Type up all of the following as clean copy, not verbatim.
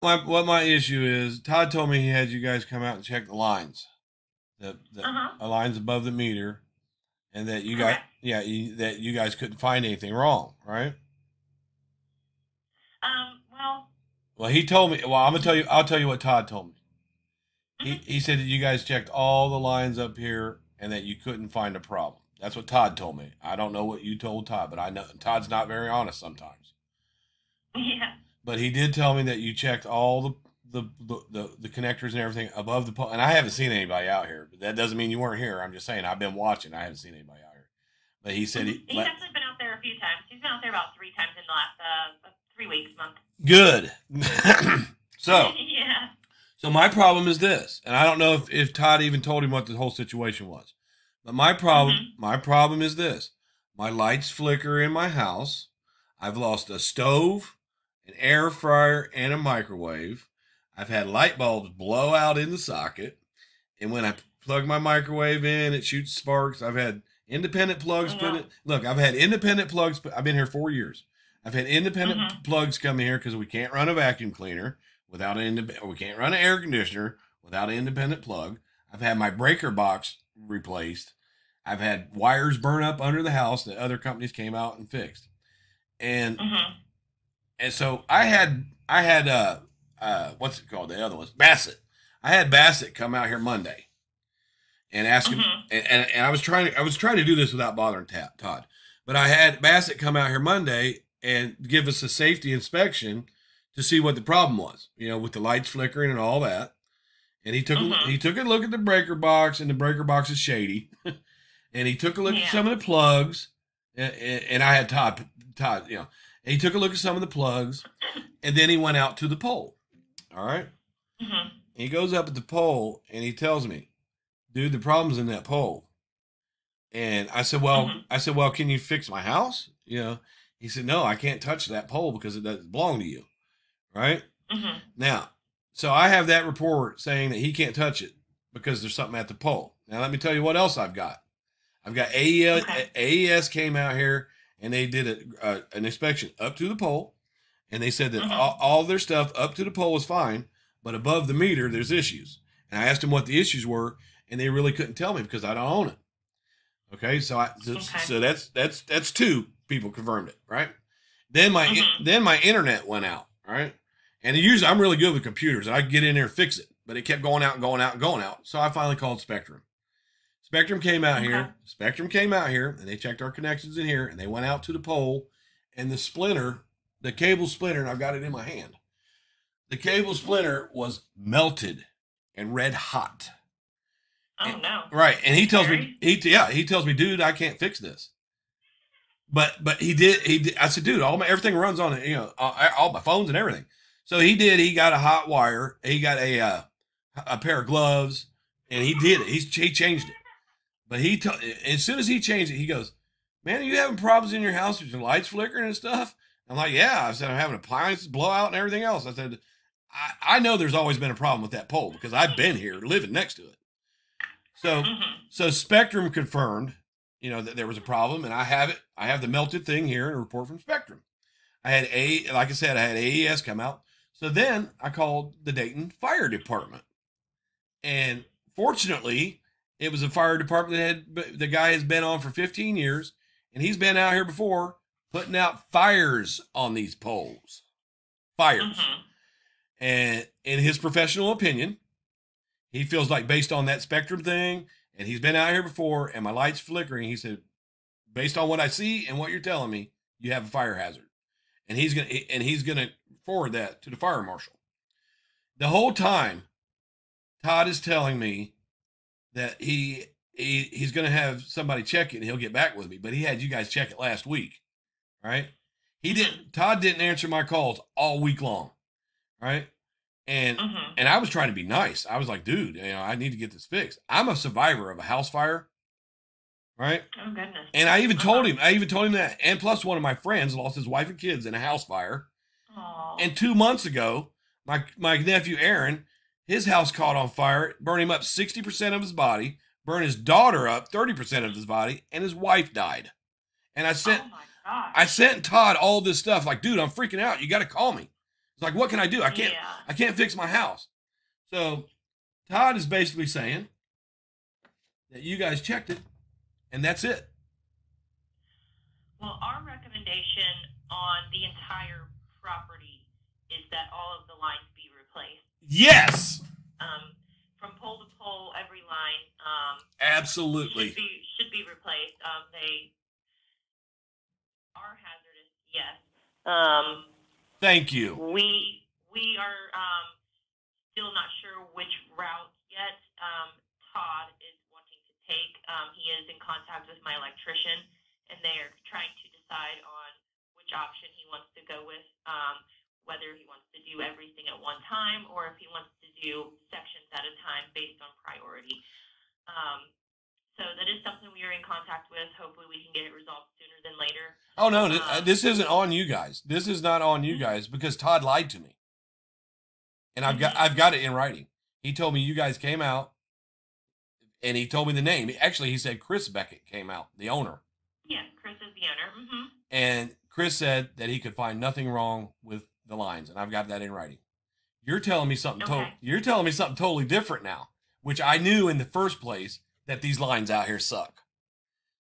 What my issue is, Todd told me he had you guys come out and check the lines, Uh-huh. the lines above the meter, and that you got Correct. yeah that you guys couldn't find anything wrong, right? Well, Well, he told me. Well, I'm gonna tell you. I'll tell you what Todd told me. mhm. He said that you guys checked all the lines up here and that you couldn't find a problem. That's what Todd told me. I don't know what you told Todd, but I know Todd's not very honest sometimes. Yeah. But he did tell me that you checked all the connectors and everything above the pole. And I haven't seen anybody out here. But that doesn't mean you weren't here. I'm just saying I've been watching. I haven't seen anybody out here. But he said he He's let definitely been out there a few times. He's been out there about 3 times in the last 3 weeks, month. good. so Yeah. so my problem is this, and I don't know if Todd even told him what the whole situation was. But Mhm. my problem is this. My lights flicker in my house. I've lost a stove, an air fryer, and a microwave. I've had light bulbs blow out in the socket. And when I plug my microwave in, it shoots sparks. I've had independent plugs Oh put no. in. Look, I've had independent plugs. I've been here 4 years. I've had independent Mhm. plugs come in here because we can't run a vacuum cleaner without we can't run an air conditioner without an independent plug. I've had my breaker box replaced. I've had wires burn up under the house that other companies came out and fixed. And Mhm. and so I had what's it called? The other ones, Bassett. I had Bassett come out here Monday and ask him, Mhm. and I was trying to do this without bothering Todd, but I had Bassett come out here Monday and give us a safety inspection to see what the problem was, with the lights flickering and all that. And he Mhm. took a look at the breaker box, and the breaker box is shady. And he took a look at Yeah. some of the plugs, and I had Todd. And he took a look at some of the plugs, and then he went out to the pole. All right, Mhm. he goes up at the pole, and he tells me, "Dude, the problem's in that pole." And Mhm. I said, "Well, can you fix my house?" He said, "No, I can't touch that pole because it doesn't belong to you." Right Mhm. now, so I have that report saying that he can't touch it because there's something at the pole. Now, let me tell you what else I've got. I've got AES, Okay. came out here and they did an inspection up to the pole, and they said that Mhm. all their stuff up to the pole is fine, but above the meter there's issues. And I asked them what the issues were, and they really couldn't tell me because I don't own it. Okay, Okay. so that's two people confirmed it, right? Then my internet went out, right? And usually I'm really good with computers, and I could get in there and fix it, but it kept going out and going out and going out. So I finally called Spectrum. Okay. Spectrum came out here, and they checked our connections in here, and they went out to the pole, and the cable splinter, and I've got it in my hand. The cable splinter was melted and red hot. Oh And- no. right, and he That's tells me, scary. he tells me, dude, I can't fix this. But he did. I said, dude, everything runs on it, all my phones and everything. So he did. He got a hot wire. He got a pair of gloves, and he did it. He changed it. But as soon as he changed it, he goes, "Man, are you having problems in your house with your lights flickering and stuff?" I'm like, "Yeah." I said, "I'm having appliances blow out and everything else." I said, I know there's always been a problem with that pole because I've been here living next to it. So, Mhm. so Spectrum confirmed, that there was a problem, and I have it. I have the melted thing here in a report from Spectrum. Like I said, I had AES come out. So then I called the Dayton Fire Department, and fortunately, it was a fire department that the guy has been on for 15 years, and he's been out here before putting out fires on these poles. Fires. Mhm. And in his professional opinion, he feels like based on that Spectrum thing, and he's been out here before, and my light's flickering. He said, based on what I see and what you're telling me, you have a fire hazard, and he's gonna forward that to the fire marshal. The whole time, Todd is telling me that he's going to have somebody check it and he'll get back with me. But he had you guys check it last week, right? He Mhm. didn't. Todd didn't answer my calls all week long, right? And Mhm. and I was trying to be nice. I was like, dude, I need to get this fixed. I'm a survivor of a house fire, right? Oh goodness. And I even Uh told huh. him. I even told him that. And plus, one of my friends lost his wife and kids in a house fire. Oh. And 2 months ago, my nephew Aaron, his house caught on fire, burned him up 60% of his body, burned his daughter up 30% of his body, and his wife died. And Oh my I gosh. sent Todd all this stuff, like, dude, I'm freaking out. You got to call me. It's like, what can I do? I can't fix my house. So Todd is basically saying that you guys checked it, and that's it. Well, our recommendation on the entire property is that all of the lines be replaced. Yes. From pole to pole, every line. Absolutely. Should be replaced. They are hazardous, yes. Thank you. We are still not sure which route yet. Todd is wanting to take. He is in contact with my electrician, and they are trying to decide on which option he wants to go with, whether he wants to do everything at one time or if he wants to do sections at a time based on priority. So that is something we are in contact with. Hopefully we can get it resolved sooner than later. Oh, no, this isn't on you guys. This is not on you guys because Todd lied to me. And I've got it in writing. He told me you guys came out, and he told me the name. Actually, he said Chris Beckett came out, the owner. Yeah, Chris is the owner. Mm-hmm. And Chris said that he could find nothing wrong with the lines, and I've got that in writing. You're telling me something you're telling me something totally different now, which I knew in the first place that these lines out here suck.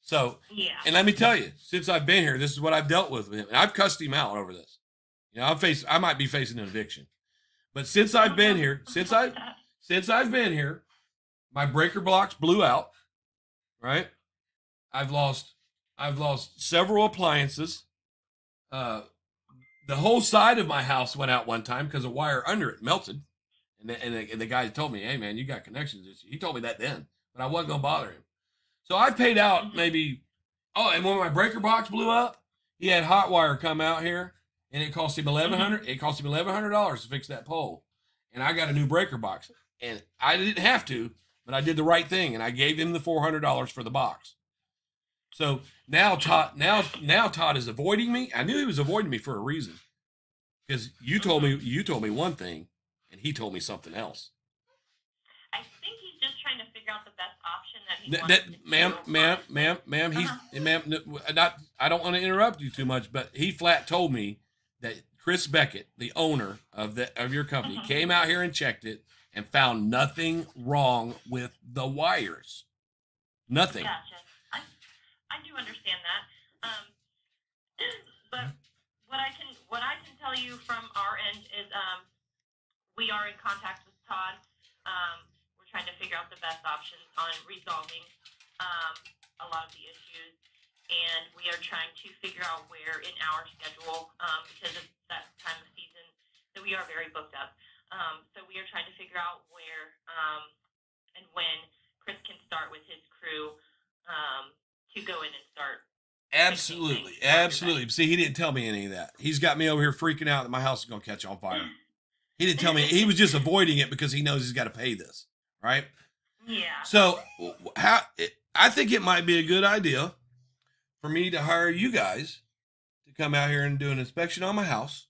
So, yeah. And let me tell you, since I've been here, this is what I've dealt with him. And I've cussed him out over this. You know, I might be facing an eviction. But since I've been here, since I've been here, my breaker blocks blew out, right? I've lost several appliances. The whole side of my house went out one time because a wire under it melted. And the guy told me, hey, man, you got connections. He told me that then, but I wasn't going to bother him. So I paid out maybe, and when my breaker box blew up, he had hot wire come out here, and it cost him $1,100. It cost him $1,100 to fix that pole. And I got a new breaker box. And I didn't have to, but I did the right thing, and I gave him the $400 for the box. So now Todd is avoiding me. I knew he was avoiding me for a reason. Because you told me one thing, and he told me something else. I think he's just trying to figure out the best option that he wants to do. I don't want to interrupt you too much, but he flat told me that Chris Beckett, the owner of your company, came out here and checked it and found nothing wrong with the wires. Nothing. Gotcha. I do understand that. But what I can tell you from our end is we are in contact with Todd. We're trying to figure out the best options on resolving a lot of the issues, and we are trying to figure out where in our schedule, because it's that time of season that we are very booked up. So we are trying to figure out where and when Chris can start with his crew to go in and start. Absolutely. See, he didn't tell me any of that. He's got me over here freaking out that my house is going to catch on fire. He didn't tell me. He was just avoiding it because he knows he's got to pay this, right? Yeah. So I think it might be a good idea for me to hire you guys to come out here and do an inspection on my house.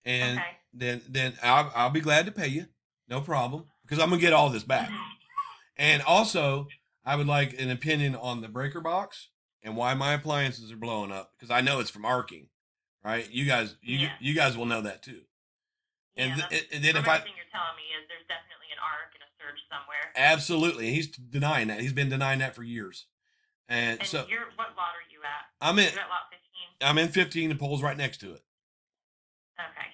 And then I'll be glad to pay you. No problem. Because I'm going to get all this back. And also, I would like an opinion on the breaker box and why my appliances are blowing up. Because I know it's from arcing, right? You guys will know that too. And, and then everything you're telling me is there's definitely an arc and a surge somewhere. Absolutely. He's denying that. He's been denying that for years. And so what lot are you at? I'm at lot 15. I'm in 15. The pole's right next to it. Okay.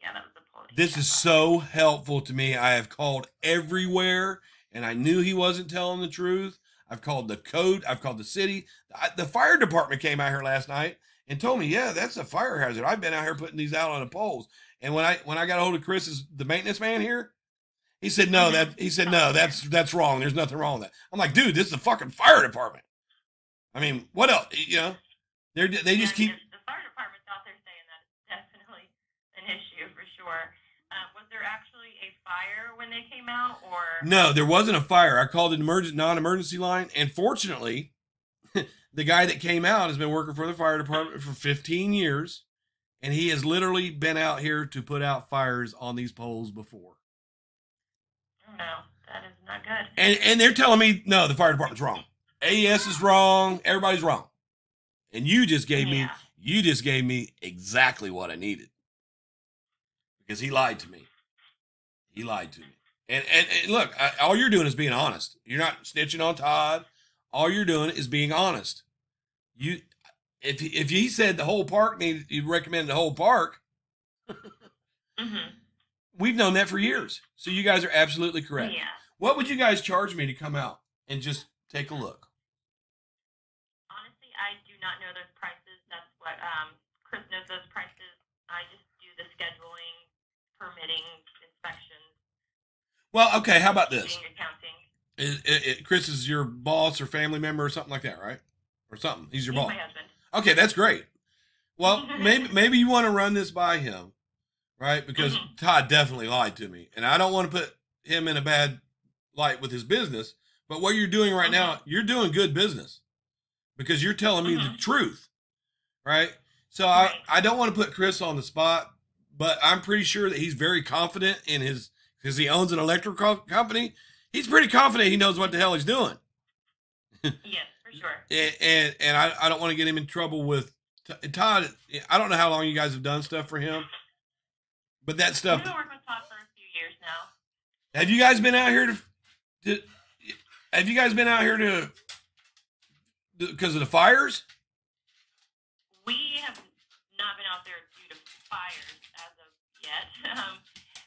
Yeah, that was the pole. This is so helpful to me. I have called everywhere, and I knew he wasn't telling the truth. I've called the code. I've called the city. The fire department came out here last night and told me, yeah, that's a fire hazard. I've been out here putting these out on the poles. And when I got a hold of Chris, the maintenance man here, he said, no, that's wrong. There's nothing wrong with that. I'm like, dude, this is the fucking fire department. I mean, what else? You know, they just keep. The fire department's out there saying that it's definitely an issue for sure. Was there actually a fire when they came out, or? No, there wasn't a fire. I called an non-emergency line, and fortunately, the guy that came out has been working for the fire department for 15 years. And he has literally been out here to put out fires on these poles before. No, that is not good. And they're telling me, no, the fire department's wrong. AES is wrong. Everybody's wrong. And you just gave me exactly what I needed. because he lied to me. He lied to me. And look, all you're doing is being honest. You're not snitching on Todd. All you're doing is being honest. If he said the whole park needed, you recommend the whole park. Mm-hmm. We've known that for years. So you guys are absolutely correct. Yeah. What would you guys charge me to come out and just take a look? Honestly, I do not know those prices. That's what Chris knows those prices. I just do the scheduling, permitting, inspections. Well, okay. How about this? Accounting. Chris is your boss or family member or something like that, right? Or something. He's your boss. My husband. Okay, that's great. Well, maybe you want to run this by him, right? Because Todd definitely lied to me, and I don't want to put him in a bad light with his business. But what you're doing right now, you're doing good business because you're telling me the truth, right? So I don't want to put Chris on the spot, but I'm pretty sure that he's very confident in his, because he owns an electrical company. He's pretty confident he knows what the hell he's doing. Yes, for sure. And I don't want to get him in trouble with Todd. I don't know how long you guys have done stuff for him, but that stuff. We've been working with Todd for a few years now. Have you guys been out here to have you guys been out here to because of the fires? We have not been out there due to fires as of yet,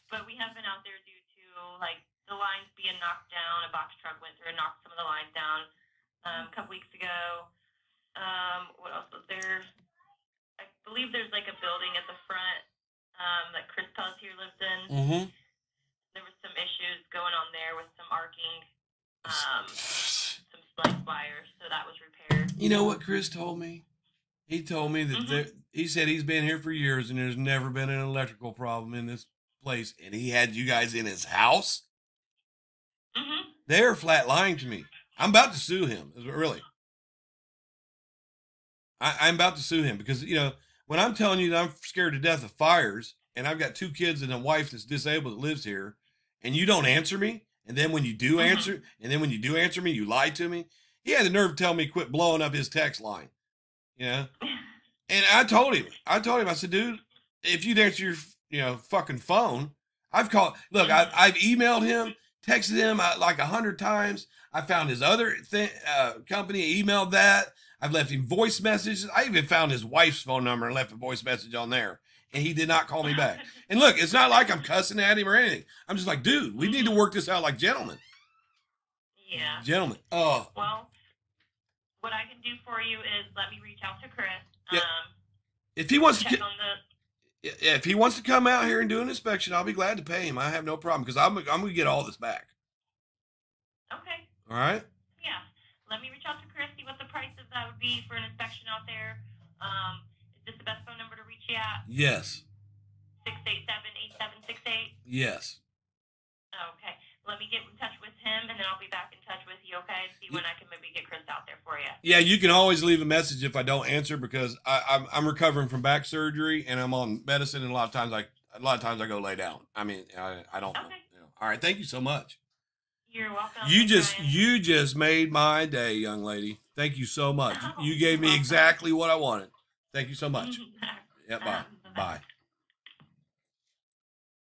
but we have been out there due to like the lines being knocked down. A box truck went through and knocked some of the lines down a couple weeks ago. What else was there? I believe there's like a building at the front that Chris Pelletier lives in. Mm-hmm. There was some issues going on there with some arcing, some splice wires, so that was repaired. You know what Chris told me? He told me that he said he's been here for years and there's never been an electrical problem in this place, and he had you guys in his house. They're flat lying to me. I'm about to sue him. Really, I'm about to sue him because, you know, when I'm telling you that I'm scared to death of fires and I've got 2 kids and a wife that's disabled that lives here, and you don't answer me, and then when you do answer, me, you lie to me. He had the nerve to tell me quit blowing up his text line, you know. And I told him, I said, dude, if you'd answer your, fucking phone, I've called. Look, I've emailed him, texted him like 100 times. I found his other company, emailed that. I've left him voice messages. I even found his wife's phone number and left a voice message on there. And he did not call me back. And look, it's not like I'm cussing at him or anything. I'm just like, dude, we need to work this out like gentlemen. Yeah. Gentlemen. Oh. Well, what I can do for you is let me reach out to Chris. Yeah. If he wants check to, on the. if he wants to come out here and do an inspection, I'll be glad to pay him. I have no problem because I'm going to get all this back. Okay. All right. Yeah. Let me reach out to Chris, see what the price of that would be for an inspection out there. Is this the best phone number to reach you at? Yes. 687-8768? Yes. Okay. Let me get in touch with him, and then I'll be back in touch with you, okay? See when I can maybe get Chris out there for you. Yeah, you can always leave a message if I don't answer because I'm recovering from back surgery and I'm on medicine, and a lot of times I go lay down. I mean, I don't. Okay. All right. Thank you so much. You're welcome. You Brian. just made my day, young lady. Thank you so much. You gave me exactly what I wanted. Thank you so much. Yeah. Bye. Bye.